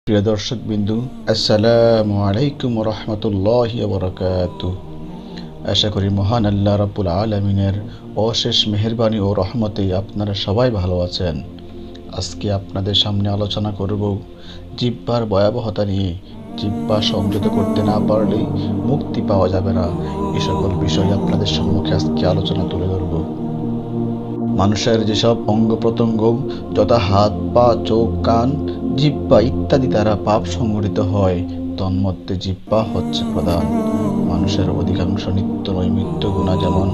প্রিয় দর্শক বিন্দু, আসসালামু আলাইকুম রহমতুল্লাহি ওয়া বারাকাতুহু। আশা করি মহান আল্লাহ রাব্বুল আলামিনের অশেষ মেহেরবানি ও রহমতে আপনারা সবাই ভালো আছেন। আজকে আপনাদের সামনে আলোচনা করব জিহ্বার ভয়াবহতা নিয়ে। জিহ্বা সংযত করতে না পারলে মুক্তি পাওয়া যাবে না। এ সকল বিষয় আপনাদের সম্মুখে আজকে আলোচনা তুলে ধরব। মানুষের যেসব অঙ্গ প্রত্যঙ্গ যথা হাত, পা, চোখ, কান, জিহ্বা ইত্যাদি দ্বারা পাপ সংঘটিত হয়, তন্মধ্যে জিহ্বা হচ্ছে প্রধান। মানুষের অধিকাংশ নিত্য নৈমিত্য গুনাহ যেমন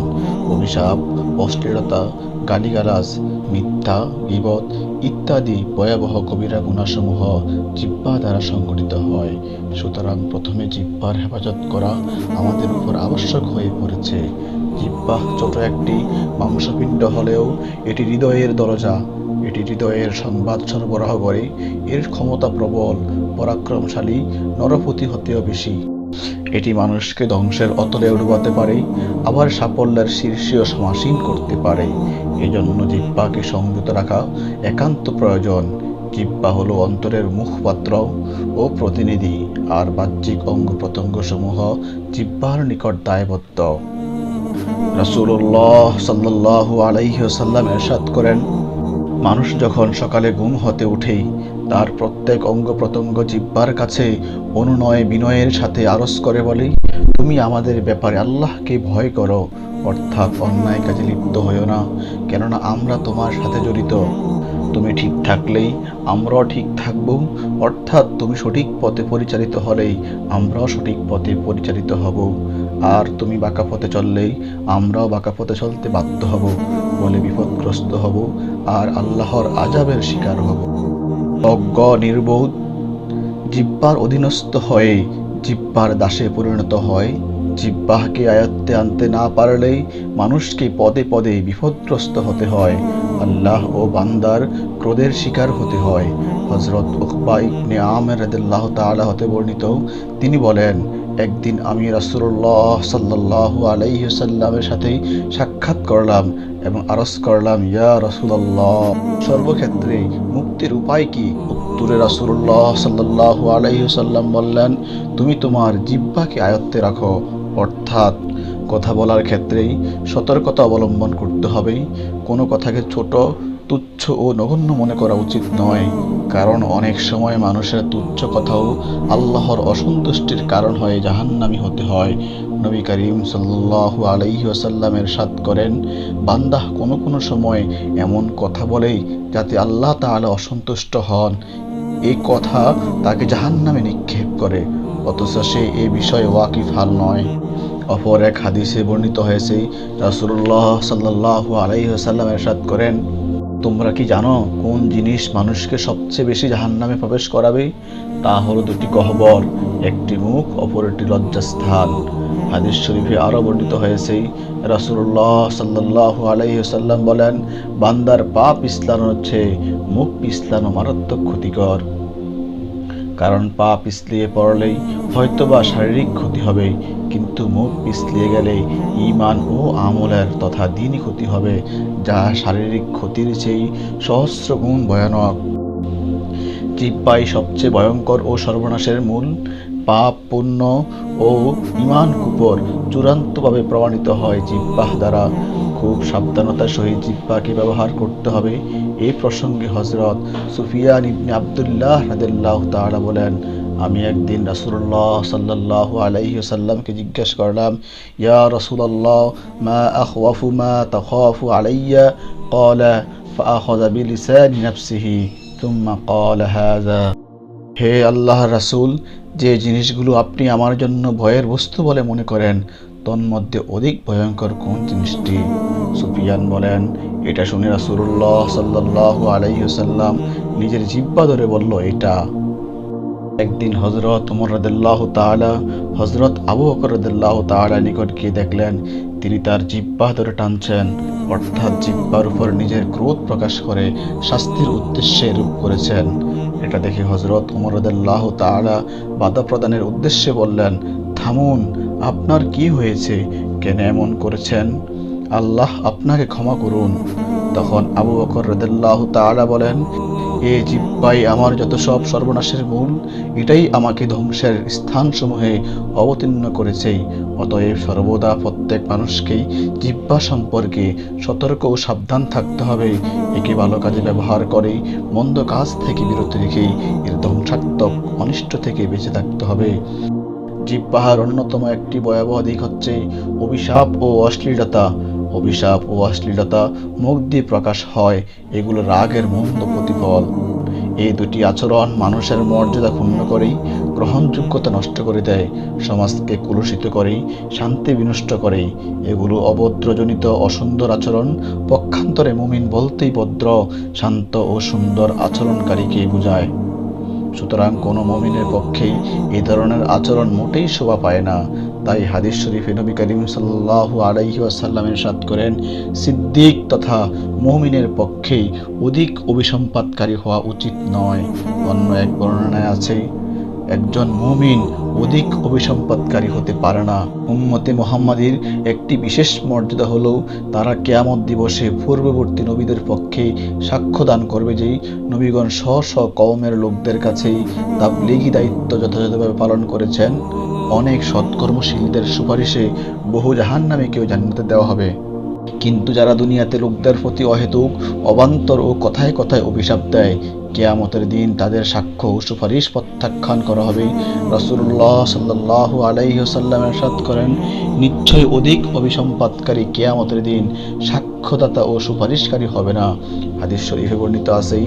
অভিশাপ, অশ্লীলতা, গালিগালাজ, মিথ্যা, গীবত ইত্যাদি ভয়াবহ কবিরা গুনাহসমূহ জিহ্বা দ্বারা সংঘটিত হয়। সুতরাং প্রথমে জিহ্বার হেফাজত করা আমাদের উপর আবশ্যক হয়ে পড়েছে। জিহ্বা ছোট একটি মাংসপিণ্ড হলেও এটি হৃদয়ের দরজা। এটি হৃদয়ের সংবাদ সরবরাহ করে। এর ক্ষমতা প্রবল, পরাক্রমশালী, নরপতি হতেও বেশি। এটি মানুষকে ধ্বংসের অতলে ডুবাতে পারে, আবার সাফল্যের শীর্ষেও সমাসীন করতে পারে। এজন্য জিহ্বাকে সংযত রাখা একান্ত প্রয়োজন। জিহ্বা হলো অন্তরের মুখপাত্র ও প্রতিনিধি, আর বাহ্যিক অঙ্গ প্রত্যঙ্গ সমূহ জিহ্বার নিকট দায়বদ্ধ। রাসূলুল্লাহ সাল্লাল্লাহু আলাইহি ওয়াসাল্লাম ইরশাদ করেন, মানুষ যখন সকালে ঘুম হতে উঠেই তার প্রত্যেক অঙ্গ প্রত্যঙ্গ জিহ্বার কাছে অনুনয় বিনয়ের সাথে আরজ করে বলে, তুমি আমাদের ব্যাপারে আল্লাহকে ভয় করো, অর্থাৎ অন্যায় কাজে লিপ্ত হইও না, কেননা আমরা তোমার সাথে জড়িত। তুমি ঠিক থাকলেই আমরাও ঠিক থাকব, অর্থাৎ তুমি সঠিক পথে পরিচালিত হলেই আমরাও সঠিক পথে পরিচালিত হব, আর তুমি বাঁকা পথে চললেই আমরাও বাঁকা পথে চলতে বাধ্য হব, বলে বিপদগ্রস্ত হব আর আল্লাহর আযাবের শিকার হব। অজ্ঞ নির্বোধ জিহ্বার অধীনস্থ হয়ে জিহ্বার দাসে পরিণত হয়। জিহ্বাকে আয়ত্তে আনতে না পারলেই মানুষকে পদে পদে বিপদগ্রস্ত হতে হয়, আল্লাহ ও বান্দার ক্রোধের শিকার হতে হয়। হযরত উকবা ইবনে আমের রাদিয়াল্লাহু তাআলা হতে বর্ণিত, তিনি বলেন, একদিন আমি রাসূলুল্লাহ সাল্লাল্লাহু আলাইহি ওয়াসাল্লামের সাথে সাক্ষাৎ করলাম এবং আরজ করলাম, ইয়া রাসূলুল্লাহ, সর্বক্ষেত্রে মুক্তির উপায় কি? উত্তরে রাসূলুল্লাহ সাল্লাল্লাহু আলাইহি ওয়াসাল্লাম বললেন, তুমি তোমার জিহ্বাকে আয়ত্তে রাখো, অর্থাৎ কথা বলার ক্ষেত্রেই সতর্কতা অবলম্বন করতে হবে। কোনো কথাকে ছোট, তুচ্ছ ও নগণ্য মনে করা উচিত নয়, কারণ অনেক সময় মানুষের তুচ্ছ কথাও আল্লাহর অসন্তুষ্টির কারণ হয়ে জাহান্নামী হতে হয়। নবী করিম সাল্লাল্লাহু আলাইহি ওয়াসাল্লাম ইরশাদ করেন, বান্দা কোনো সময় এমন কথা বলে যাতে আল্লাহ তাআলা অসন্তুষ্ট হন, এই কথা তাকে জাহান্নামে নিক্ষেপ করে, অথচ সে এ বিষয়ে ওয়াকিফাল নয়। অপর এক হাদিসে বর্ণিত হয়েছে, রাসূলুল্লাহ সাল্লাল্লাহু আলাইহি ওয়াসাল্লাম ইরশাদ করেন, তোমরা কি জানো কোন জিনিস মানুষকে সবচেয়ে বেশি জাহান্নামে প্রবেশ করাবে? তা হলো দুটি গহ্বর, একটি মুখ, অপর একটি লজ্জাস্থান। হাদিস শরীফে আরো বর্ণিত হয়েছে, রাসূলুল্লাহ সাল্লাল্লাহু আলাইহি ওয়াসাল্লাম বলেন, বান্দার পা পিছলানোর চেয়ে মুখ পিছলানো মারাত্মক ক্ষতিকর। কারণ পা পিছলিয়ে পড়লেই হয়তোবা শারীরিক ক্ষতি হবে, কিন্তু মুখ পিছলিয়ে গেলে ঈমান ও আমলের তথা দ্বীনি ক্ষতি হবে, যা শারীরিক ক্ষতির চেয়ে সহস্র গুণ ভয়ানক। জিহ্বাই সবচেয়ে ভয়ঙ্কর ও সর্বনাশের মূল। পাপ, পুণ্য ও ঈমান কুফর চূড়ান্তভাবে প্রমাণিত হয় জিহ্বাহ দ্বারা। খুব সাবধানতার সহিত জিহ্বাকে ব্যবহার করতে হবে। এই প্রসঙ্গে হযরত সুফিয়ান ইবনে আব্দুল্লাহ রাদিয়াল্লাহু তাআলা বলেন, আমি একদিন রাসূলুল্লাহ সাল্লাল্লাহু আলাইহি ওয়াসাল্লামকে জিজ্ঞাসা করলাম, ইয়া রাসূলুল্লাহ, মা আখওয়াফু মা তাখাফু আলাইয়া? ক্বালা ফাআখাযা বিলিসানি নাফসিহি সুম্মা ক্বালা হাযা। হে আল্লাহর রাসূল, যে জিনিসগুলো আপনি আমার জন্য ভয়ের বস্তু বলে মনে করেন, তন্মধ্যে অধিক ভয়ঙ্কর কোন জিনিসটি? সুফিয়ান বলেন, এটা শুনে রাসূলুল্লাহ সাল্লাল্লাহু আলাইহি ওয়াসাল্লাম নিজের জিহ্বা ধরে বলল, এটা। একদিন হযরত ওমর রাদিয়াল্লাহু তাআলা হযরত আবু বকর রাদিয়াল্লাহু তাআলা নিকট গিয়ে দেখলেন, তিনি তার জিহ্বা ধরে টানছেন, অর্থাৎ জিহ্বার উপর নিজের ক্রোধ প্রকাশ করে শাস্তির উদ্দেশ্যে রূপ করেছেন। এটা দেখে হযরত ওমর রাদিয়াল্লাহু তাআলা বাধা প্রদানের উদ্দেশ্যে বললেন, থামুন, আপনার কি হয়েছে? কেন এমন করেছেন? আল্লাহ আপনাকে ক্ষমা করুন। তখন আবু বকর রাদিয়াল্লাহু তাআলা বলেন, এ জিহ্বাই আমার যত সব সর্বনাশের মূল, এটাই আমাকে ধ্বংসের স্থানসমূহে অবতীর্ণ করেছে। অতএব সর্বদা প্রত্যেক মানুষকেই জিহ্বা সম্পর্কে সতর্ক ও সাবধান থাকতে হবে। একে ভালো কাজে ব্যবহার করে মন্দ কাজ থেকে বিরত রেখে এর ধ্বংসাত্মক অনিষ্ট থেকে বেঁচে থাকতে হবে। জিহ্বার অন্যতম একটি ভয়াবহ দিক হচ্ছে অভিশাপ ও অশ্লীলতা। অভিশাপ ও অশ্লীলতা মুখ দিয়ে প্রকাশ হয়, এগুলো রাগের মন্দ প্রতিফল। এই দুটি আচরণ মানুষের মর্যাদা ক্ষুণ্ণ করেই, গ্রহণযোগ্যতা নষ্ট করে দেয়, সমাজকে কলুষিত করে, শান্তি বিনষ্ট করে। এগুলো অভদ্রজনিত অসুন্দর আচরণ। পক্ষান্তরে মুমিন বলতেই ভদ্র, শান্ত ও সুন্দর আচরণকারীকে বোঝায়। সুতরাং কোনো মুমিনের পক্ষেই এই ধরনের আচরণ মোটেই শোভা পায় না। তাই হাদিস শরীফে নবী করিম সাল্লাল্লাহু আলাইহি ওয়াসাল্লাম ইরশাদ করেন, সিদ্দিক তথা মুমিনের পক্ষেই অধিক অভিসম্পাদকারী হওয়া উচিত নয়। অন্য এক বর্ণনায় আছে, একজন মুমিন অধিক অভিসম্পাদকারী হতে পারে না। উম্মতে মুহাম্মাদীর একটি বিশেষ মর্যাদা হলো তারা কিয়ামত দিবসে পূর্ববর্তী নবীদের পক্ষে সাক্ষ্য দান করবে যে নবীগণ স্ব স্ব কওমের লোকদের কাছেই তাবলীগী দায়িত্ব যথাযথভাবে পালন করেছেন। অনেক সৎকর্মশীলদের সুপারিশে বহু জাহান্নামীকেও জান্নাতে দেওয়া হবে। কিন্তু যারা দুনিয়াতে লোকদের প্রতি অহেতুক, অবান্তর ও কথায় কথায় অভিশাপ দেয়, কিয়ামতের দিন তাদের সাক্ষ্য ও সুপারিশ প্রত্যাখ্যান করা হবে। রাসূলুল্লাহ সাল্লাল্লাহু আলাইহি ওয়াসাল্লাম ইরশাদ করেন, নিশ্চয় অধিক অভিসম্পাদকারী কিয়ামতের দিন সাক্ষ্যদাতা ও সুপারিশকারী হবে না। হাদিস শরীফে বর্ণিত আছে,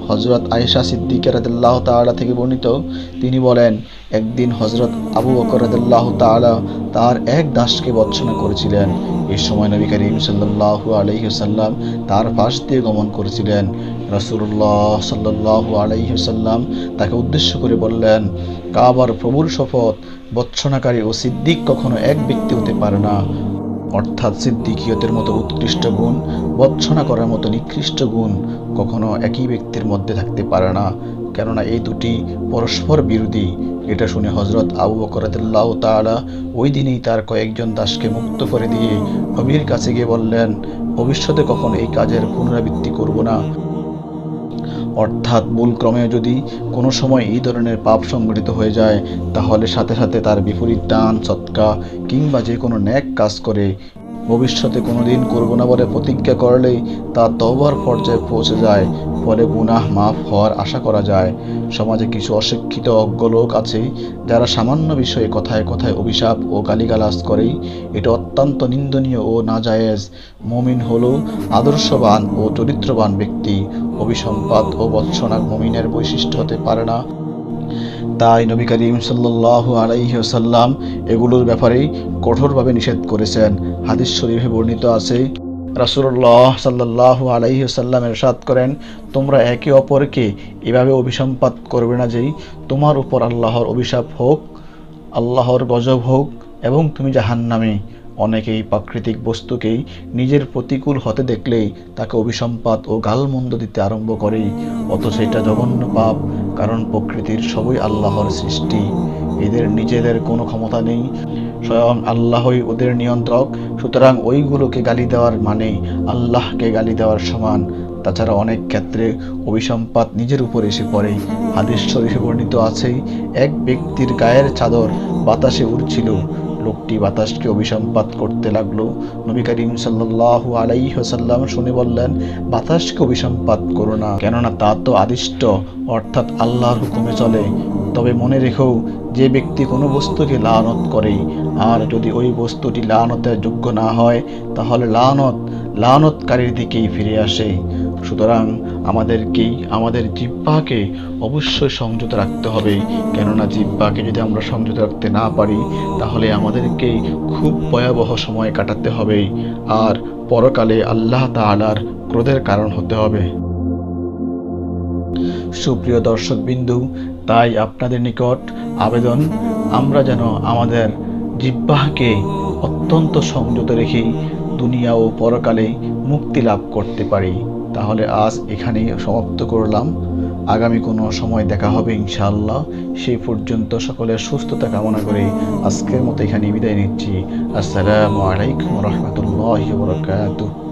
হযরত আয়েশা সিদ্দিকা রাদিয়াল্লাহু তাআলা থেকে বর্ণিত, তিনি বলেন, একদিন হযরত আবু বকর রাদিয়াল্লাহু তাআলা তার এক দাসকে ভর্ৎসনা করেছিলেন। এই সময় নবী করিম সাল্লাল্লাহু আলাইহি ওয়াসাল্লাম তার পাশ দিয়ে গমন করেছিলেন। রাসূলুল্লাহ সাল্লাল্লাহু আলাইহি ওয়াসাল্লাম তাকে উদ্দেশ্য করে বললেন, কাবার প্রভুর শপথ, ভর্ৎসনাকারী ও সিদ্দিক কখনো এক ব্যক্তি হতে পারে না। অর্থাৎ সিদ্দিকিয়তের মতো উৎকৃষ্ট গুণ, ভর্ৎসনা করার মতো নিকৃষ্ট গুণ কখনো একই ব্যক্তির মধ্যে থাকতে পারে না, কেননা এই দুটি পরস্পর বিরোধী। এটা শুনে হযরত আবু বকর রাদিয়াল্লাহু তাআলা ওই দিনেই তার কয়েকজন দাসকে মুক্ত করে দিয়ে নবীর কাছে গিয়ে বললেন, ভবিষ্যতে কখনো এই কাজের পুনরাবৃত্তি করব না। অর্থাৎ ভুলক্রমে যদি কোনো সময় এই ধরনের পাপ সংঘটিত হয়ে যায়, তাহলে সাথে সাথে তার বিপরীত দান, সদকা কিংবা যে কোনো নেক কাজ করে ভবিষ্যতে কোনোদিন করব না বলে প্রতিজ্ঞা করলেই তা তওবার পর্যায়ে পৌঁছে যায়, ফলে গুনাহ মাফ হওয়ার আশা করা যায়। সমাজে কিছু অশিক্ষিত অজ্ঞ লোক আছে যারা সামান্য বিষয়ে কথায় কথায় অভিশাপ ও গালিগালাজ করে। এটা অত্যন্ত নিন্দনীয় ও নাজায়েজ। মুমিন হলো আদর্শবান ও চরিত্রবান ব্যক্তি। অভিসম্পাদ ও ভর্ৎসনা মুমিনের বৈশিষ্ট্য হতে পারে না। তাই নবী করিম সাল্লাল্লাহু আলাইহি ওয়াসাল্লাম এগুলোর ব্যাপারে কঠোরভাবে নিষেধ করেছেন। হাদিস শরীফে বর্ণিত আছে, রাসূলুল্লাহ সাল্লাল্লাহু আলাইহি ওয়াসাল্লাম ইরশাদ করেন, তোমরা একে অপরকে এভাবে অভিসম্পাদ করবে না যে তোমার উপর আল্লাহর অভিশাপ হোক, আল্লাহর গজব হোক এবং তুমি জাহান্নামী। অনেকেই প্রাকৃতিক বস্তুকেই নিজের প্রতিকূল হতে দেখলেই তাকে অভিসম্পাদ ও গালমন্দ দিতে আরম্ভ করে, অথচ এটা জঘন্য পাপ, কারণ প্রকৃতির সবই আল্লাহর সৃষ্টি। এদের নিজেদের কোনো ক্ষমতা নেই, স্বয়ং আল্লাহই ওদের নিয়ন্ত্রক। সুতরাং ওইগুলোকে গালি দেওয়ার মানে আল্লাহকে গালি দেওয়ার সমান। তাছাড়া অনেক ক্ষেত্রে অভিসম্পাদ নিজের উপর এসে পড়ে। হাদিস শরীফে বর্ণিত আছে, এক ব্যক্তির গায়ের চাদর বাতাসে উড়ছিল। লোকটি বাতাসকে অভিসম্পাদ করতে লাগলো। নবী করিম সাল্লাল্লাহু আলাইহি ওয়াসাল্লাম শুনে বললেন, বাতাসকে অভিসম্পাদ করো না, কেননা তা তো আদিষ্ট, অর্থাৎ আল্লাহর হুকুমে চলে। তবে মনে রেখো, যে ব্যক্তি কোনো বস্তুকে লানত করে আর যদি ওই বস্তুটি লানতের যোগ্য না হয়, তাহলে লানতকারীর দিকেই ফিরে আসে। সুতরাং আমাদেরকেই আমাদের জিহ্বাকে অবশ্যই সংযত রাখতে হবে, কেননা জিহ্বাকে যদি আমরা সংযত রাখতে না পারি, তাহলে আমাদেরকেই খুব ভয়াবহ সময় কাটাতে হবে আর পরকালে আল্লাহ তাআলার ক্রোধের কারণ হতে হবে। সুপ্রিয় দর্শকবিন্দু, তাই আপনাদের নিকট আবেদন, আমরা যেন আমাদের জিহ্বাকে অত্যন্ত সংযত রেখে দুনিয়া ও পরকালে মুক্তি লাভ করতে পারি। তাহলে আজ এখানেই সমাপ্ত করলাম। আগামী কোনো সময় দেখা হবে ইনশাআল্লাহ। সেই পর্যন্ত সকলের সুস্থতা কামনা করে আজকের মতো এখানে বিদায় নিচ্ছি। আসসালামু আলাইকুম ওয়া রাহমাতুল্লাহি ওয়া বারাকাতুহু।